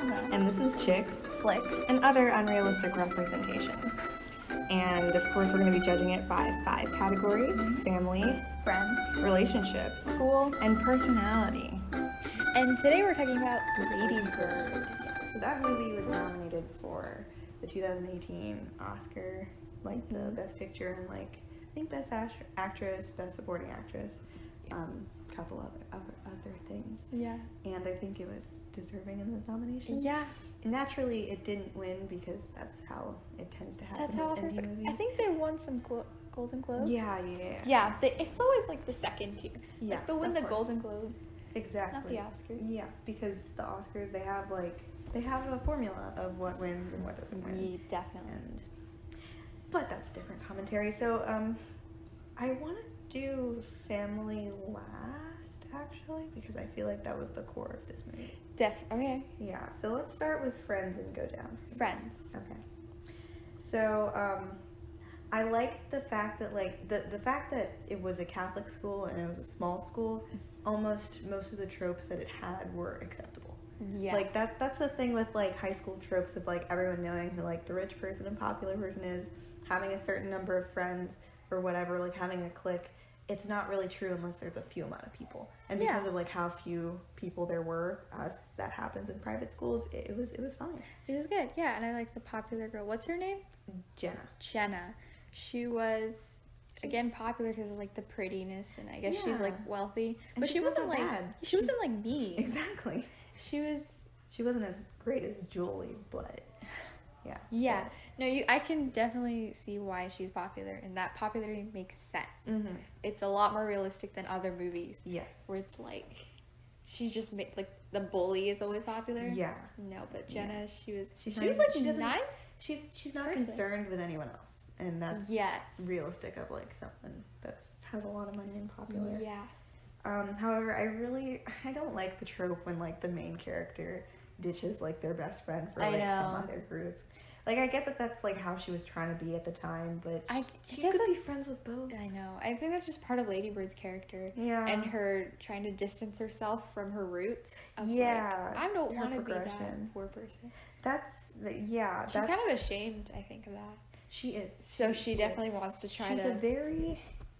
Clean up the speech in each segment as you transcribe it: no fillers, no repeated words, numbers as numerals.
No. And this is Chicks, Flicks. and other unrealistic representations. And of course, we're going to be judging it by 5 categories: family, Friends. relationships, School. and personality. And today we're talking about Ladybird. Yeah, so that movie was nominated for the 2018 Oscar, like the Best Picture and like I think Best Actress, Best Supporting Actress, couple other things. Yeah. And I think it was deserving in those nominations. Yeah. Naturally, it didn't win because that's how it tends to happen. That's how with Oscars. indie movies. I think they won some Golden Globes. Yeah. Yeah, it's always like the second tier. Yeah, Like they'll win of the course. Golden Globes, Exactly. not the Oscars. Yeah, because the Oscars they have a formula of what wins and what doesn't win. Yeah, definitely. But that's different commentary. So I want to do family last actually because I feel like that was the core of this movie. Okay. Yeah. So let's start with Friends and go down. Friends. Okay. So I liked the fact that the fact that it was a Catholic school and it was a small school, almost most of the tropes that it had were acceptable. Yeah. Like that's the thing with like high school tropes of like everyone knowing who like the rich person and popular person is, having a certain number of friends or whatever, like having a clique. It's not really true unless there's a few amount of people. And because of like how few people there were, as that happens in private schools, it was fine. It was good. Yeah, and I like the popular girl. What's her name? Jenna. She was again popular because of like the prettiness, and I guess she's like wealthy, and but she wasn't like bad. She wasn't like mean. Exactly. She wasn't as great as Julie, but yeah. Yeah. No, I can definitely see why she's popular, and that popularity makes sense. Mm-hmm. It's a lot more realistic than other movies. Yes. Where it's like she just like the bully is always popular. Yeah. No, but Jenna, she was nice. nice. She's not person. concerned with anyone else, and that's realistic of like someone that has a lot of money and popular. Yeah. However, I don't like the trope when like the main character ditches like their best friend for like some other group. Like, I get that that's like how she was trying to be at the time, but she could be friends with both. I know. I think that's just part of Ladybird's character. Yeah. And her trying to distance herself from her roots. Of I don't want to be that poor person. She's kind of ashamed, I think, of that. She is. So she definitely wants to try She's a very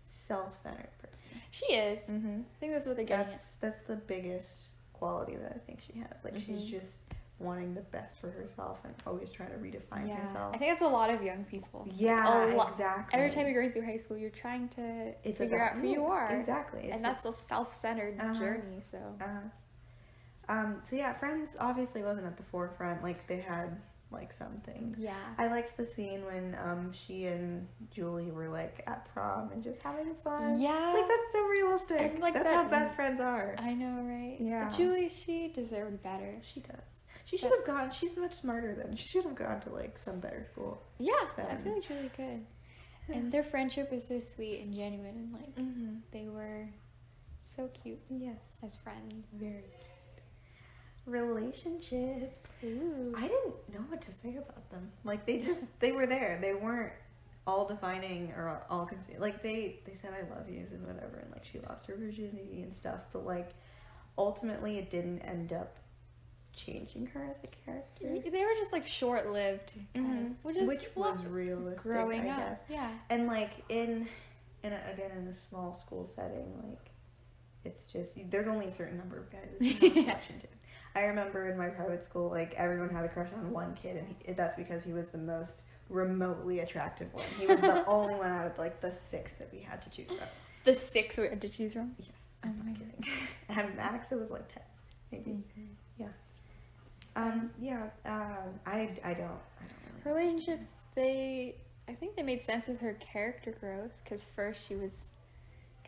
self-centered person. She is. Mm-hmm. I think that's what they're getting at. That's the biggest quality that I think she has. Like, she's just wanting the best for herself and always trying to redefine herself. I think that's a lot of young people. Yeah, exactly. Every time you're going through high school, you're trying to figure out who you are. Exactly. And that's a self-centered journey, so. So yeah, Friends obviously wasn't at the forefront. Like, they had like some things. Yeah. I liked the scene when she and Julie were like at prom and just having fun. Yeah. Like, that's so realistic. And, like, that's how best friends are. I know, right? Yeah. But Julie, she deserved better. She does. She should have gone. She's much smarter than. She should have gone to like some better school. Yeah, I feel like Julie could. And their friendship was so sweet and genuine, and like they were so cute. Yes, as friends. Very cute. Relationships. Ooh. I didn't know what to say about them. Like they were there. They weren't all defining or all consuming. Like they said I love yous and whatever, and like she lost her virginity and stuff. But like ultimately, it didn't end up changing her as a character. They were just like short-lived, which was realistic, growing I up. guess. Yeah. And like in a small school setting, like it's just there's only a certain number of guys that you have selection to. I remember in my private school, like everyone had a crush on one kid, and that's because he was the most remotely attractive one. He was the only one out of like the 6 that we had to choose from. The 6 we had to choose from? Yes. I'm not kidding. And max it was like 10, maybe. Yeah. I don't really. Relationships, I think they made sense with her character growth, because first she was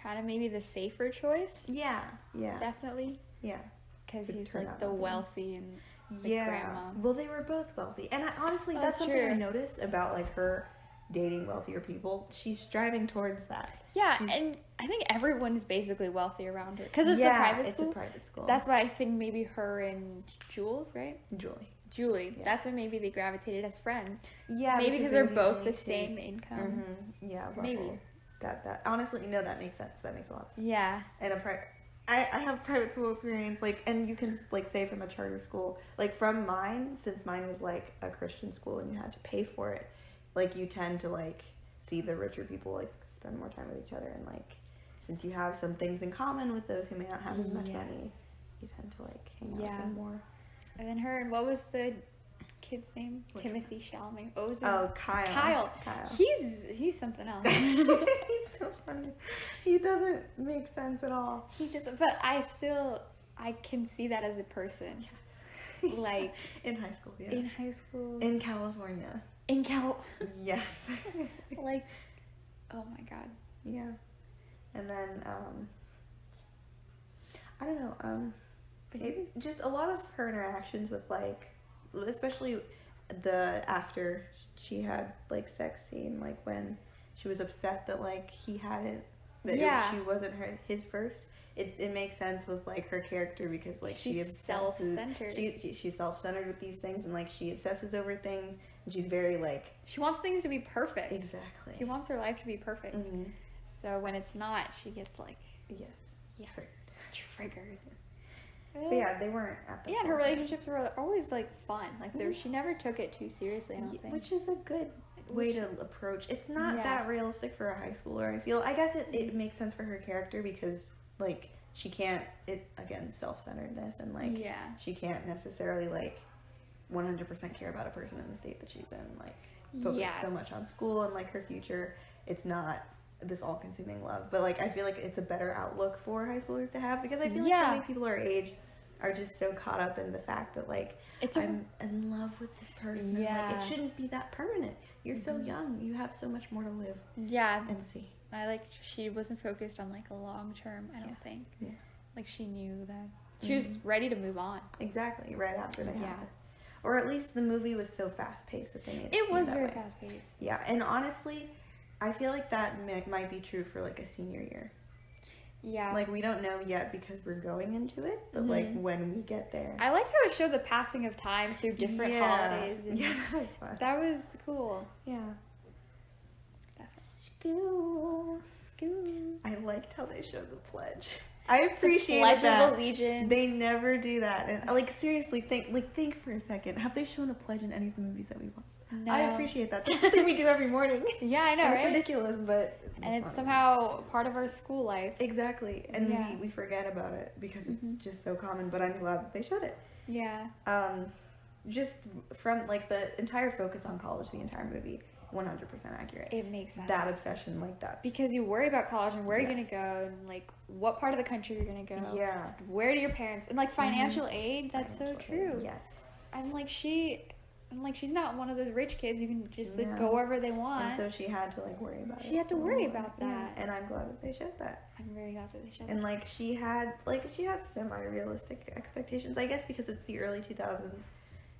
kind of maybe the safer choice. Yeah. Definitely. Yeah. Because he's like the wealthy and the grandma. Well, they were both wealthy. And honestly, that's something I noticed about like her dating wealthier people. She's striving towards that. Yeah, and I think everyone's basically wealthy around her. Because it's a private school. It's a private school. That's why I think maybe her and Jules, right? Julie. Yeah. That's why maybe they gravitated as friends. Yeah. Maybe because they're both the same income. Yeah, maybe. That honestly, no, that makes sense. That makes a lot of sense. Yeah. And I have private school experience, like, and you can, like, say from a charter school, like, from mine, since mine was, like, a Christian school and you had to pay for it, like, you tend to, like, see the richer people, like, spend more time with each other, and, like, since you have some things in common with those who may not have as much money, you tend to, like, hang out with them more. And then what was the kid's name? Timothy Chalamet. What was it? Oh, Kyle. He's something else. He's so funny. He doesn't make sense at all. He doesn't, but I can see that as a person. Yes. Like in high school, yeah. In high school. In California. Yes. Like, oh my god. Yeah. And then I don't know, just a lot of her interactions with, like, especially after she had, like, sex scene, like, when she was upset that, like, he hadn't, she wasn't his first. It makes sense with, like, her character, because, like, she's self-centered. She's self-centered with these things, and, like, she obsesses over things, and she's very, like, she wants things to be perfect. Exactly. She wants her life to be perfect. Mm-hmm. So when it's not, she gets, like, triggered. But yeah, they weren't at the and her relationships were always, like, fun. Like, she never took it too seriously, I don't think. Which is a good way to approach. It's not that realistic for a high schooler, I feel. I guess it makes sense for her character, because, like, she can't, again, self-centeredness, and, like, she can't necessarily, like, 100% care about a person in the state that she's in, like, focus so much on school and, like, her future. It's not this all-consuming love, but, like, I feel like it's a better outlook for high schoolers to have, because I feel like so many people our age are just so caught up in the fact that, like, I'm in love with this person. Like, it shouldn't be that permanent. You're so young. You have so much more to live. And see. She wasn't focused on, like, a long term, I don't think. Yeah. Like, she knew that she was ready to move on. Exactly, right after they had it. Or at least the movie was so fast-paced that they made it It was that very way. fast-paced. Yeah, and honestly, I feel like that might be true for, like, a senior year. Yeah. Like, we don't know yet because we're going into it, but, like, when we get there. I liked how it showed the passing of time through different holidays. And that was fun. That was cool. Yeah. School. I liked how they showed the pledge. I appreciated that. Pledge of Allegiance. They never do that. And, like, seriously, think for a second. Have they shown a pledge in any of the movies that we've watched? No. I appreciate that. That's something we do every morning. Yeah, I know, and right? It's ridiculous, but... And it's somehow part of our school life. Exactly. And we forget about it because it's just so common, but I'm glad that they showed it. Yeah. Just from, like, the entire focus on college, the entire movie, 100% accurate. It makes sense. That obsession, like that. Because you worry about college and where you're going to go and, like, what part of the country you're going to go. Yeah. Where do your parents... And, like, financial aid, that's so true. Yes. And, like, she's not one of those rich kids who can just, like, go wherever they want. And so she had to, like, worry about it. She had to worry about that. Yeah. And I'm glad that they showed that. I'm very glad that they showed that. And, like, she had semi-realistic expectations, I guess, because it's the early 2000s.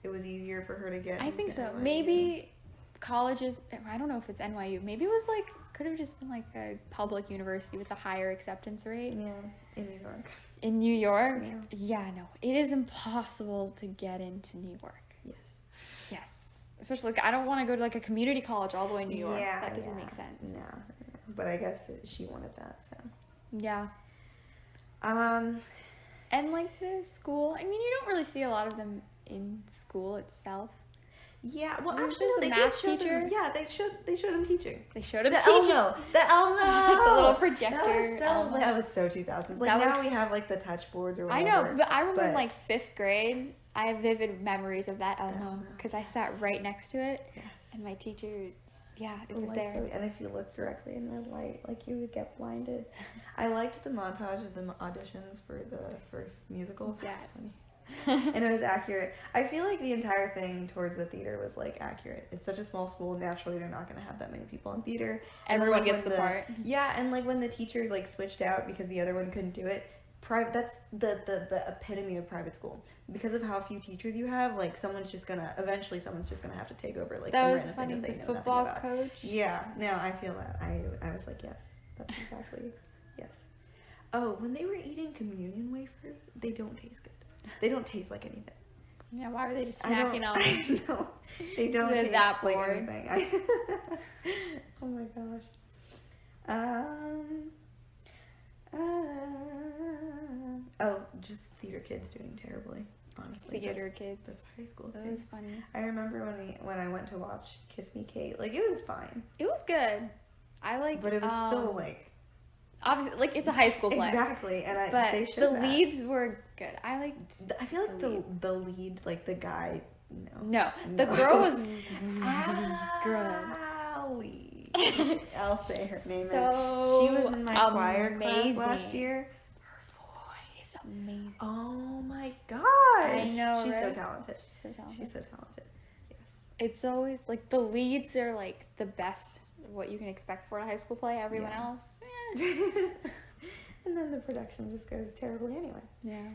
It was easier for her to get I think so. NYU. Maybe colleges, I don't know if it's NYU. Maybe it was, like, could have just been, like, a public university with a higher acceptance rate. Yeah, in New York. In New York? Yeah, no. It is impossible to get into New York. Yes. Especially, like, I don't want to go to, like, a community college all the way in New York. Yeah, that doesn't make sense. No. But I guess she wanted that, so. Yeah. And, like, the school, I mean, you don't really see a lot of them in school itself. Yeah, well, There's actually, no, they did show teacher. them. Yeah, they showed him teaching. They showed him teaching. The Elmo! The little projector. That was so 2000s. Like, now we have, like, the touch boards or whatever. I know, but I remember in, like, 5th grade, I have vivid memories of that Elmo because I sat right next to it, and my teacher, it was there. And if you look directly in the light, like, you would get blinded. I liked the montage of the auditions for the first musical. Yes. Funny. And it was accurate. I feel like the entire thing towards the theater was, like, accurate. It's such a small school, naturally they're not going to have that many people in theater. Everyone gets the part. Yeah, and, like, when the teacher, like, switched out because the other one couldn't do it, that's the epitome of private school. Because of how few teachers you have, like, someone's just gonna have to take over, like, that some was random funny. thing that they The know football nothing about. coach. Yeah, no, I feel that. I was like, yes, that's exactly, yes. Oh, when they were eating communion wafers, they don't taste good. They don't taste like anything. Yeah, why were they just snacking on them? I know. They don't taste that like bored. anything. Oh my gosh. just theater kids doing terribly. Honestly, theater kids. That's high school. That thing. was funny. I remember when I went to watch Kiss Me Kate, like it was fine. It was good. I liked, but it was still like obviously like it's a high school play. Exactly, and but they showed the that. leads were good. I liked. I feel like the lead, like the guy. No, the girl was good. I'll say her name. So she was in my choir class last year. Amazing. Oh my gosh. I know, She's right? so talented. She's so talented. Yes. It's always like the leads are like the best, what you can expect for a high school play. Everyone else, And then the production just goes terribly anyway. Yeah.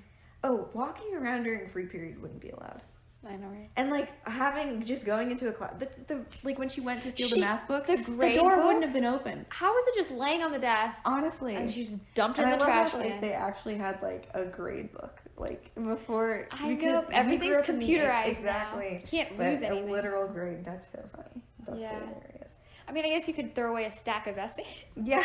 Oh, walking around during free period wouldn't be allowed. I know, right? And like just going into a class, the like when she went to steal the math book, the door wouldn't have been open. How was it just laying on the desk? Honestly, and she just dumped it and in the trash can. Like they actually had like a grade book, like before. I know everything's computerized. Exactly, now. You can't lose anything. A literal grade. That's so funny. That's hilarious. I mean, I guess you could throw away a stack of essays. Yeah.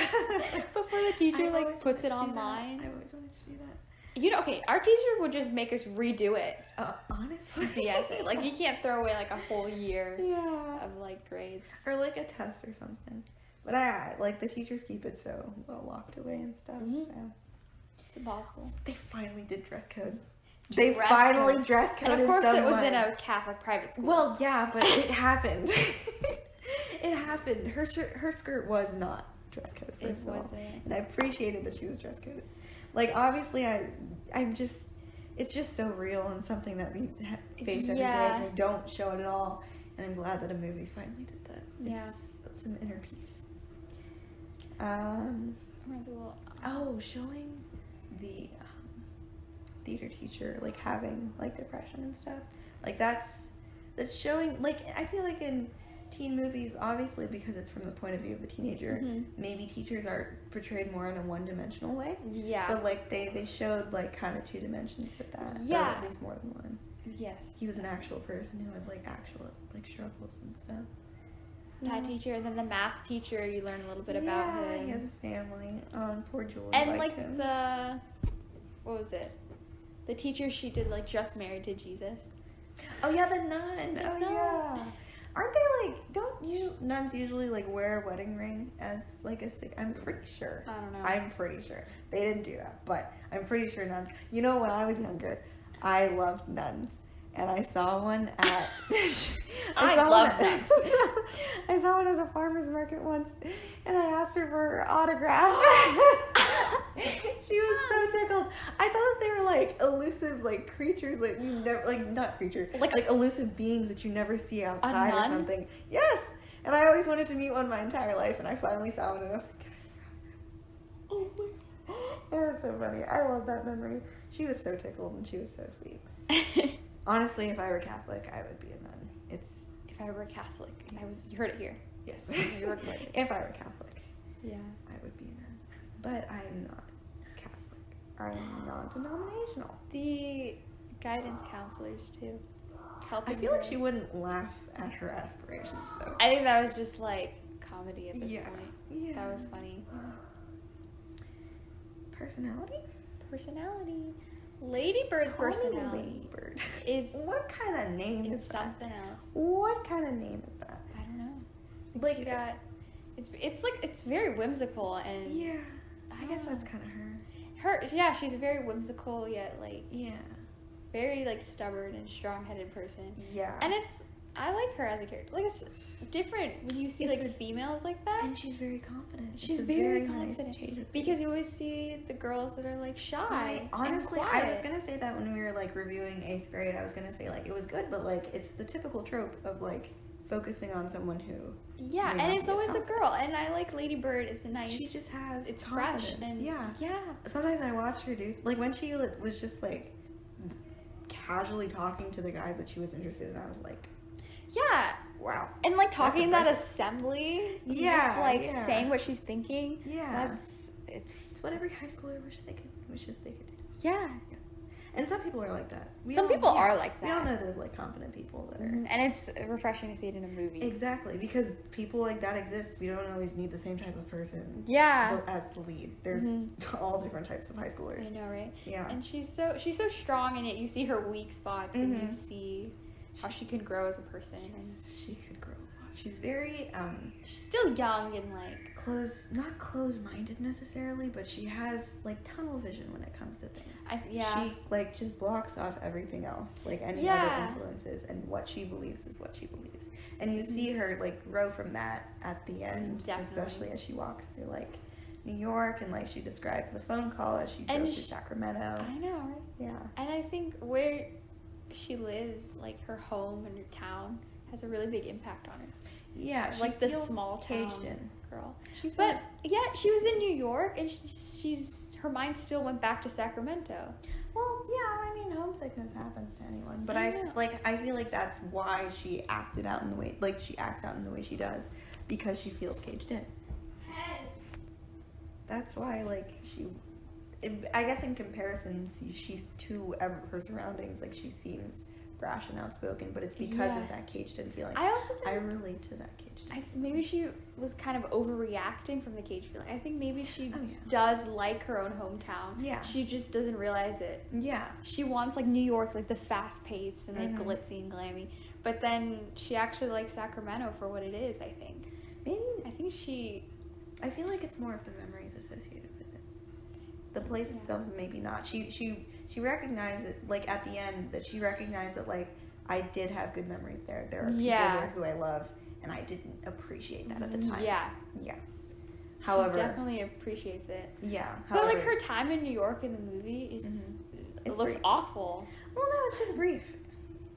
Before the teacher like puts it online. I always wanted to do that. You know, okay, our teacher would just make us redo it. Honestly. The essay. Like, you can't throw away, like, a whole year of, like, grades. Or, like, a test or something. But I like, the teachers keep it so well locked away and stuff, so. It's impossible. They finally did dress code. They finally dress coded And, of course, someone. it was in a Catholic private school. Well, yeah, but it happened. It happened. Her skirt was not dress code, first of all. And I appreciated that she was dress coded. Like, obviously, I'm just, it's just so real and something that we face every day, and they don't show it at all. And I'm glad that a movie finally did that. It's some inner peace. Showing the theater teacher, like, having, like, depression and stuff. Like, that's showing, like, I feel like in teen movies, obviously, because it's from the point of view of the teenager, maybe teachers are portrayed more in a one-dimensional way. Yeah. But, like, they showed, like, kind of two dimensions with that. Yeah. Or at least more than one. Yes. He was an actual person who had, like, actual, like, struggles and stuff. That teacher, and then the math teacher, you learn a little bit about him. Yeah, he has a family. Poor Julie. And, like, him. what was it? The teacher, she did, like, Just Married to Jesus. Oh, yeah, the nun. Yeah. Aren't they, like, don't nuns usually, like, wear a wedding ring as, like, I'm pretty sure. I don't know. I'm pretty sure. They didn't do that, but I'm pretty sure nuns. You know, when I was younger, I loved nuns. And I saw one at... I love nuns. I saw one at a farmer's market once, and I asked her for her autograph. She was so tickled. I thought that they were, like, elusive, like, creatures that you never... Like, not creatures. Like elusive beings that you never see outside or something. Yes! And I always wanted to meet one my entire life, and I finally saw one, and I was like... Oh my... It was so funny. I love that memory. She was so tickled, and she was so sweet. Honestly, if I were Catholic, I would be a nun. If I were Catholic, you heard it here. Yes. You were correct. If I were Catholic, yeah, I would be a nun. But I'm not Catholic. I'm non-denominational. The guidance counselors too. I feel like she wouldn't laugh at her aspirations though. I think that was just like comedy at this point. Yeah. That was funny. Personality. Ladybird's personality Ladybird. is what kind of name is that? Something else. What kind of name is that? I don't know. Like she got, it's very whimsical and yeah. I guess that's kind of she's a very whimsical yet like very like stubborn and strong-headed person. Yeah. And I like her as a character. Like it's different when you see like females like that. And she's very confident. She's very confident because you always see the girls that are like shy. Honestly, I was gonna say that when we were like reviewing 8th grade. I was gonna say like it was good, but like it's the typical trope of like focusing on someone who and it's always a girl. And I like Ladybird. It's a nice. She just has it's confidence. fresh and yeah. Sometimes I watched her do like when she was just like casually talking to the guys that she was interested in. I was like. Yeah. Wow. And like talking in that assembly. Yeah. Just like saying what she's thinking. Yeah. It's what every high schooler wishes they could do. Yeah. And some people are like that. Some people are like that. We all know those like confident people that are. Mm-hmm. And it's refreshing to see it in a movie. Exactly, because people like that exist. We don't always need the same type of person. Yeah. As the lead. There's all different types of high schoolers. I know, right? Yeah. And she's so strong in it. You see her weak spots, and you see how she can grow as a person. She could grow a lot. She's very she's still young and like not close-minded necessarily, but she has like tunnel vision when it comes to things. She like just blocks off everything else, like any other influences, and what she believes is what she believes. And you see her like grow from that at the end, especially as she walks through like New York, and like she describes the phone call as she drove to Sacramento. I know, right? Yeah. And I think where she lives, like her home and her town, has a really big impact on her. Yeah, she like the small town girl. But yeah, she was in New York, and she's her mind still went back to Sacramento. Well, yeah, I mean, homesickness happens to anyone, but I feel like that's why she acted out in the way, like she acts out in the way she does, because she feels caged in. That's why, like, I guess in comparison, she's to her surroundings, like she seems brash and outspoken, but it's because of that caged-in feeling. I also think I relate to that caged-in. Maybe she was kind of overreacting from the cage feeling. I think maybe she does like her own hometown. Yeah. She just doesn't realize it. Yeah. She wants like New York, like the fast pace and like glitzy and glammy. But then she actually likes Sacramento for what it is, I think. I feel like it's more of the memories associated with it. The place itself, maybe not. She recognized it, like, at the end, that she recognized that, like, I did have good memories there. There are people there who I love, and I didn't appreciate that at the time. Yeah. Yeah. However, she definitely appreciates it. Yeah. But, like, her time in New York in the movie it looks awful. Well, no, it's just brief.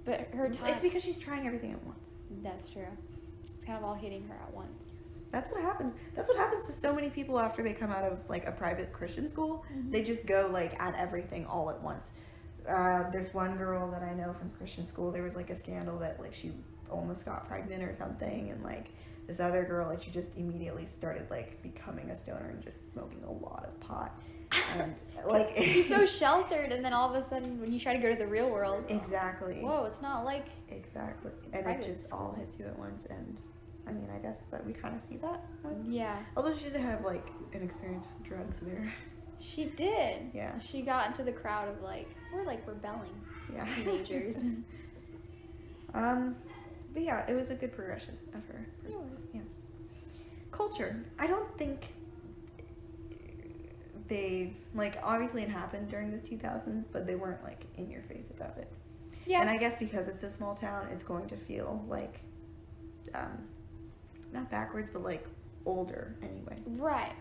But her time... It's because she's trying everything at once. That's true. It's kind of all hitting her at once. That's what happens. That's what happens to so many people after they come out of, like, a private Christian school. They just go, like, at everything all at once. There's one girl that I know from Christian school, there was, like, a scandal that, like, she almost got pregnant or something, and, like, this other girl, like, she just immediately started, like, becoming a stoner and just smoking a lot of pot. And, like... She's so sheltered, and then all of a sudden, when you try to go to the real world... Exactly. Whoa, it's not like... Exactly. And it just all hits you at once, and... I mean, I guess that we kind of see that. Yeah. Although she did have, like, an experience with drugs there. She did. Yeah. She got into the crowd of, like, we're, like, rebelling teenagers. But yeah, it was a good progression of her. Yeah. Culture. I don't think they, like, obviously it happened during the 2000s, but they weren't, like, in your face about it. Yeah. And I guess because it's a small town, it's going to feel like, not backwards, but like older anyway. Right.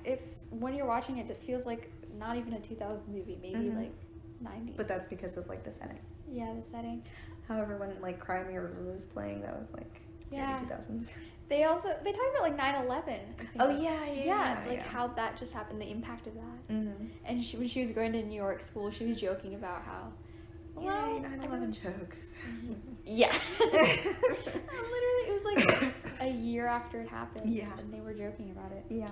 When you're watching it, just feels like not even a 2000s movie, maybe like 90s. But that's because of like the setting. Yeah, the setting. However, when like Cry Me a River was playing, that was like early 2000s. They talk about like 9/11. Oh yeah. Like how that just happened, the impact of that. And when she was going to New York school, she was joking about how. Well, 9/11 jokes. Yeah. Literally, it was like a year after it happened. Yeah. And they were joking about it. Yeah.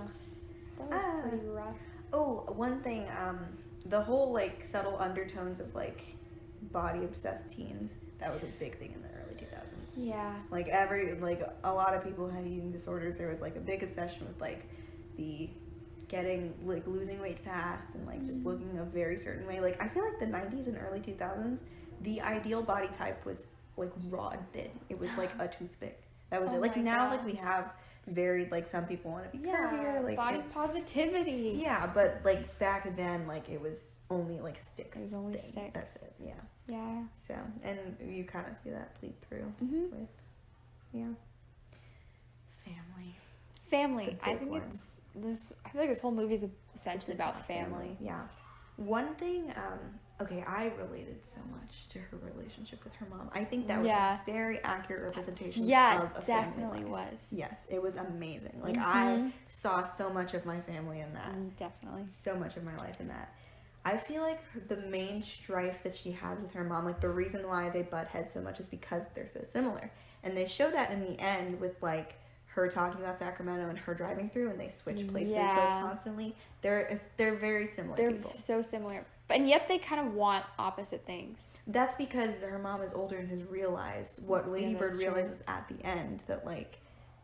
That was pretty rough. Oh, one thing, the whole like subtle undertones of like body obsessed teens, that was a big thing in the early 2000s. Yeah. Like a lot of people had eating disorders. There was like a big obsession with like the losing weight fast and like just looking a very certain way. Like I feel like the 90s and early 2000s, the ideal body type was like raw and thin. It was like a toothpick. That was it. Like now, like we have varied. Like some people want to be curvier. Like body positivity. Yeah, but like back then, like it was only like sticks. It was only sticks. That's it. Yeah. Yeah. So, and you kind of see that bleed through with, family. I think I feel like this whole movie is essentially about family. Yeah. One thing, I related so much to her relationship with her mom. I think that was a very accurate representation of a family life. Yeah, definitely was. Yes, it was amazing. Like, I saw so much of my family in that. Definitely. So much of my life in that. I feel like the main strife that she had with her mom, like, the reason why they butt heads so much is because they're so similar. And they show that in the end with, like, her talking about Sacramento and her driving through, and they switch places like constantly. They're very similar. People. So similar, and yet they kind of want opposite things. That's because her mom is older and has realized what Ladybird realizes at the end, that like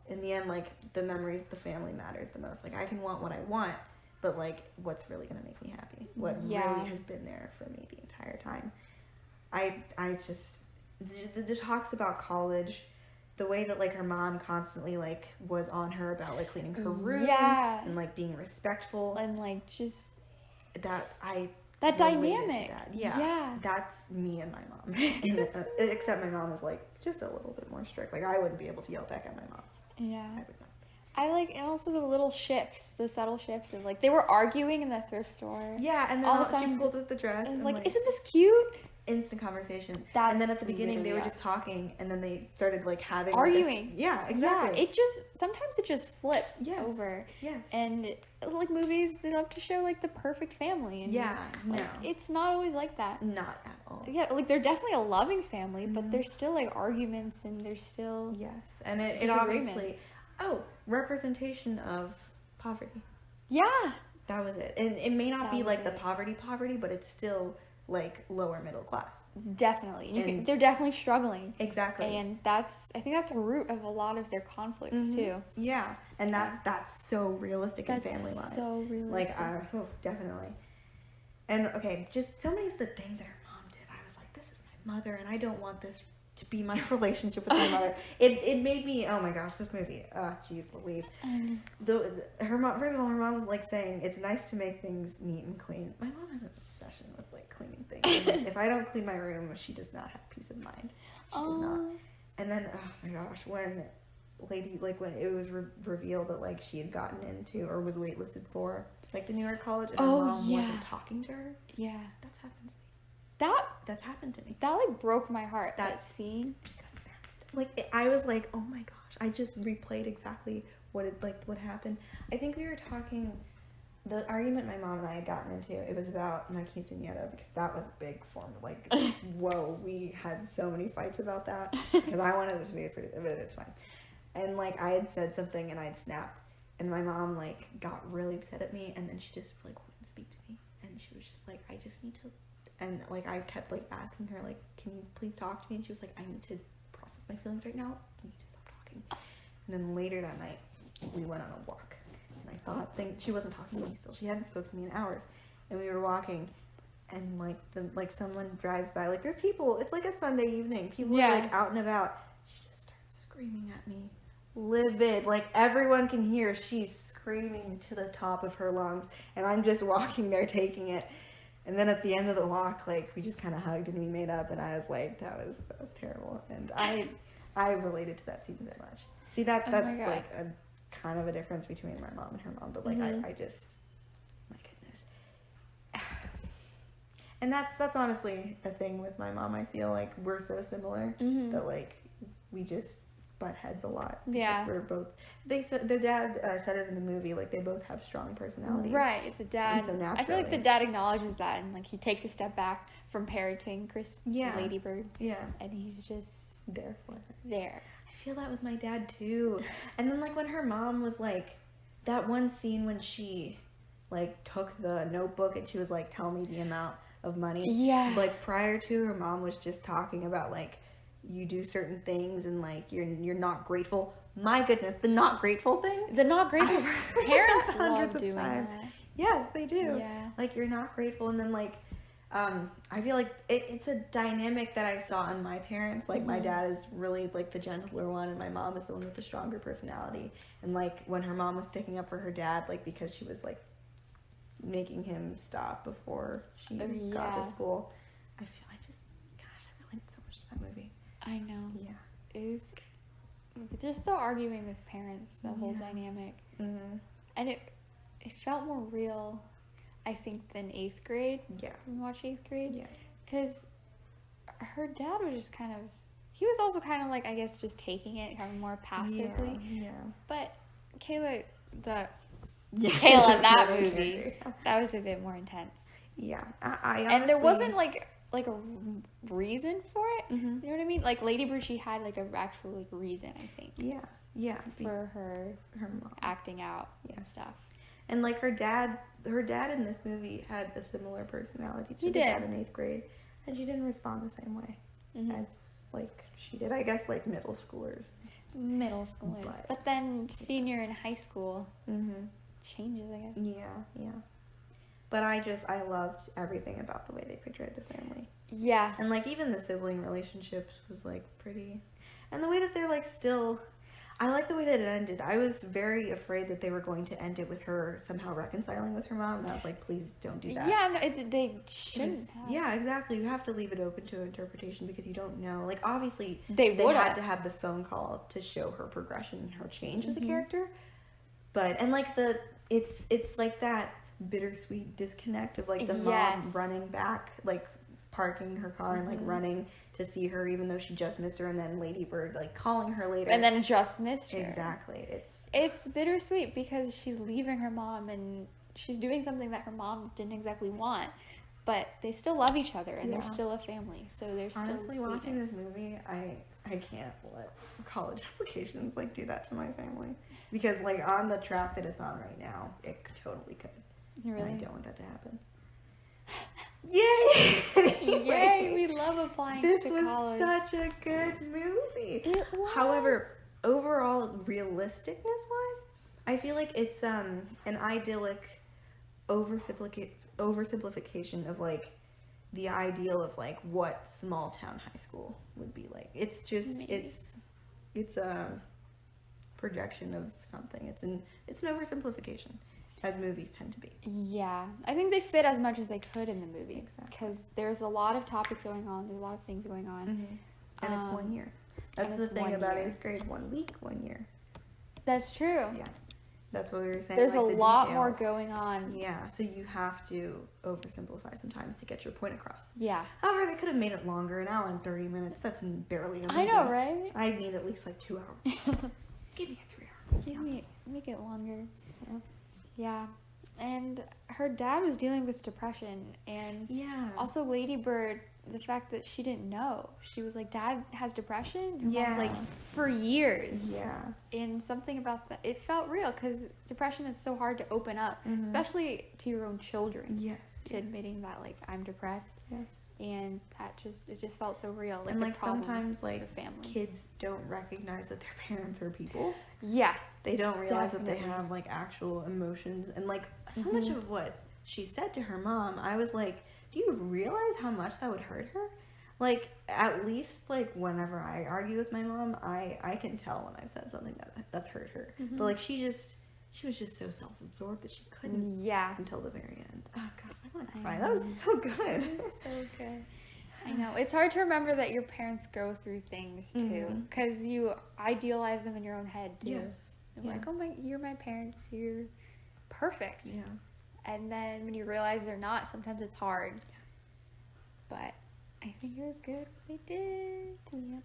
in the end, like the memories, the family matters the most. Like I can want what I want, but like what's really gonna make me happy? What really has been there for me the entire time? I just the talks about college. The way that, like, her mom constantly, like, was on her about, like, cleaning her room. Yeah. And, like, being respectful. And, like, just... That dynamic. That. Yeah. That's me and my mom. Except my mom is, like, just a little bit more strict. Like, I wouldn't be able to yell back at my mom. Yeah. I would not. I like, and also the little shifts, the subtle shifts of, like, they were arguing in the thrift store. Yeah, and then all of a sudden she pulls up the dress. And like, isn't this cute? Instant conversation. And then at the beginning they were just talking, and then they started like having arguing. Yeah, exactly. Yeah, sometimes it just flips over. Yes. And like movies, they love to show like the perfect family. And like, it's not always like that. Not at all. Yeah, like they're definitely a loving family, but there's still like arguments, and there's still and it obviously representation of poverty. Yeah, that was it. And it may not be like the poverty, but it's still like lower middle class. Definitely. They're definitely struggling. Exactly. And I think that's a root of a lot of their conflicts too. Yeah. And that's so realistic in family life. So realistic. Like, definitely. And okay, just so many of the things that her mom did, I was like, this is my mother, and I don't want this to be my relationship with my mother. It made me, oh my gosh, this movie, jeez Louise. Her mom, first of all, her mom like saying it's nice to make things neat and clean. My mom has an obsession with like cleaning things. And, if I don't clean my room, she does not have peace of mind. She does not. And then, oh my gosh, when it was revealed that like she had gotten into or was waitlisted for like the New York college, and her mom wasn't talking to her. Yeah, that's happened to me. That's happened to me. That like broke my heart. That scene. Like I was like, oh my gosh! I just replayed exactly what happened. I think we were talking. The argument my mom and I had gotten into, it was about my quinceañera, because that was a big form of like, whoa, we had so many fights about that because I wanted it to be pretty, but it's fine. And like I had said something and I had snapped, and my mom like got really upset at me, and then she just like wouldn't speak to me, and she was just like, I just need to. And, like, I kept, like, asking her, like, can you please talk to me? And she was like, I need to process my feelings right now. You need to stop talking. And then later that night, we went on a walk. And I thought, she wasn't talking to me still. She hadn't spoken to me in hours. And we were walking, and, like, someone drives by. Like, there's people. It's, like, a Sunday evening. People are, like, out and about. She just starts screaming at me. Livid. Like, everyone can hear. She's screaming to the top of her lungs. And I'm just walking there taking it. And then at the end of the walk, like, we just kind of hugged and we made up, and I was like, that was terrible. And I related to that scene so much. See, that's like a kind of a difference between my mom and her mom, but like, I just, my goodness. And that's honestly a thing with my mom. I feel like we're so similar that like, we just butt heads a lot. Yeah. We're both, the dad said it in the movie, like they both have strong personalities. Right, it's a dad. So I feel like the dad acknowledges that, and like he takes a step back from parenting Ladybird. Yeah. And he's just there for her. There. I feel that with my dad too. And then like when her mom was like, that one scene when she like took the notebook and she was like, tell me the amount of money. Yeah. Like prior to, her mom was just talking about like, you do certain things and like you're not grateful. My goodness, the not grateful thing. The not grateful. Parents love doing that. Yes, they do. Yeah. Like you're not grateful, and then like, I feel like it's a dynamic that I saw in my parents. Like my dad is really like the gentler one, and my mom is the one with the stronger personality. And like when her mom was sticking up for her dad, like because she was like making him stop before she got to school. I relate so much to that movie. I know. Yeah. It was just the arguing with parents, the whole dynamic. Mm-hmm. And it felt more real, I think, than 8th grade. Yeah. When we watched 8th grade. Yeah. Because her dad was just kind of, he was also kind of like, I guess, just taking it kind of more passively. Yeah. But Kayla, Kayla in that movie, that was a bit more intense. Yeah. I honestly, and there wasn't like a reason for it. Mm-hmm. You know what I mean? Like Ladybird, she had like an actual like reason, I think. Yeah. Yeah. For her mom. Acting out and stuff. And, like, her dad in this movie had a similar personality to the dad in 8th grade. And she didn't respond the same way as, like, she did. I guess, like, middle schoolers. But then senior in high school changes, I guess. Yeah. But I loved everything about the way they portrayed the family. Yeah. And, like, even the sibling relationships was, like, pretty. And the way that they're, like, still... I like the way that it ended. I was very afraid that they were going to end it with her somehow reconciling with her mom. And I was like, please don't do that. Yeah, no, they shouldn't have. Yeah, exactly. You have to leave it open to interpretation because you don't know. Like, obviously, they had to have the phone call to show her progression and her change as a character. But, and, like, it's like that bittersweet disconnect of, like, the mom running back, like, parking her car and, like, running to see her even though she just missed her, and then Ladybird, like, calling her later. And then just missed her. Exactly. It's bittersweet because she's leaving her mom and she's doing something that her mom didn't exactly want. But they still love each other and they're still a family. So there's still honestly, watching this movie, I can't let college applications, like, do that to my family. Because, like, on the track that it's on right now, it totally could. Really? And I don't want that to happen. Yay! Yay! We love applying to college. This was such a good movie. It was. However, overall, realisticness-wise, I feel like it's an idyllic oversimplification of, like, the ideal of, like, what small-town high school would be like. It's just, it's a projection of something. It's an oversimplification. As movies tend to be. Yeah. I think they fit as much as they could in the movie. Exactly. Because there's a lot of topics going on. There's a lot of things going on. And it's 1 year. That's the thing about 8th grade. 1 week, 1 year. That's true. Yeah. That's what we were saying. There's like, a lot more going on. Yeah. So you have to oversimplify sometimes to get your point across. Yeah. However, they could have made it longer. An hour and 30 minutes. That's barely a movie. I know, right? I need at least, like, 2 hours. Give me a 3 hour. Make it longer. Yeah. And her dad was dealing with depression, and also Ladybird, the fact that she didn't know. She was like, Dad has depression? Her mom's like, for years. Yeah. And something about that, it felt real, because depression is so hard to open up, especially to your own children. Yes. To admitting that, like, I'm depressed. Yes. And it just felt so real. Like, and, like, sometimes, like, kids don't recognize that their parents are people. Yeah. They don't realize that they have, like, actual emotions. And, like, so much of what she said to her mom, I was like, do you realize how much that would hurt her? Like, at least, like, whenever I argue with my mom, I can tell when I've said something that's hurt her. But, like, she was just so self-absorbed that she couldn't until the very end. Oh, God, I want to cry. That was so good. It was so good. I know. It's hard to remember that your parents go through things, too. Because you idealize them in your own head, too. Yes. You're like, oh, you're my parents. You're perfect. Yeah. And then when you realize they're not, sometimes it's hard. Yeah. But I think it was good. They did. Yeah.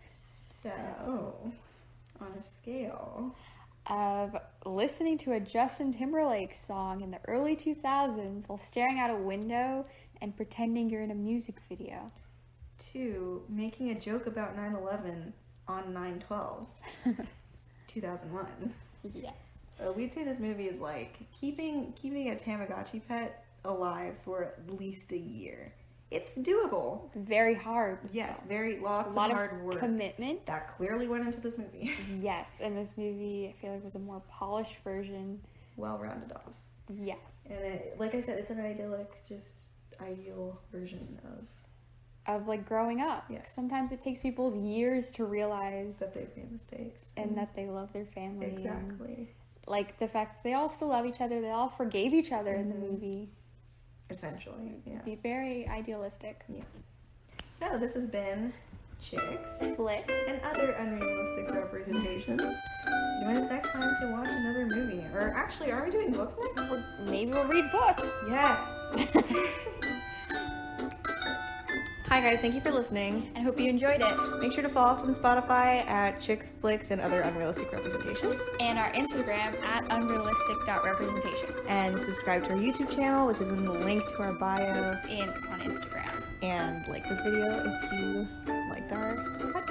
So, on a scale of listening to a Justin Timberlake song in the early 2000s while staring out a window and pretending you're in a music video, to making a joke about 9/11 on 9/12, 2001. Yes. We'd say this movie is like keeping a Tamagotchi pet alive for at least a year. It's doable. Very hard. Yes, lots of hard work. Commitment. That clearly went into this movie. Yes, and this movie, I feel like, was a more polished version. Well rounded off. Yes. And like I said, it's an idyllic, just ideal version of like growing up. Yes. Sometimes it takes people years to realize that they've made mistakes. And that they love their family. Exactly. And, like, the fact that they all still love each other, they all forgave each other in the movie. Essentially, yeah. Be very idealistic. Yeah. So this has been Chicks, Flicks, and other unrealistic representations. Join us next time to watch another movie. Or actually, are we doing books next? Maybe we'll read books. Yes. Hi guys, thank you for listening. I hope you enjoyed it. Make sure to follow us on Spotify at Chicks, Flicks, and Other Unrealistic Representations. And our Instagram at unrealistic.representation. And subscribe to our YouTube channel, which is in the link to our bio. And on Instagram. And like this video if you liked our podcast.